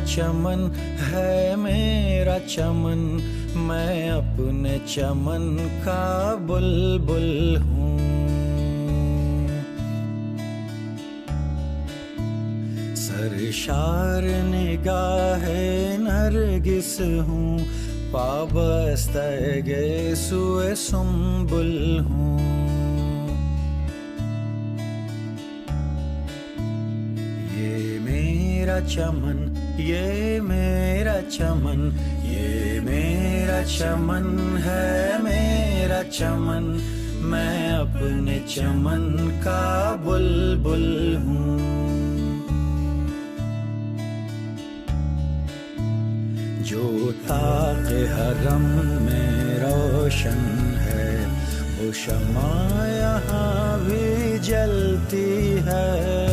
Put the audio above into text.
चमन है मेरा चमन, मैं अपने चमन का बुलबुल हूँ। सरशार निगाहे नरगिस हूँ, पाबस्तगे सुए सुम्बुल हूँ। ये मेरा चमन, ये मेरा चमन, ये मेरा चमन है मेरा चमन, मैं अपने चमन का बुलबुल हूँ। जो ताक़े हरम में रोशन है, वो शम्मा यहाँ भी जलती है।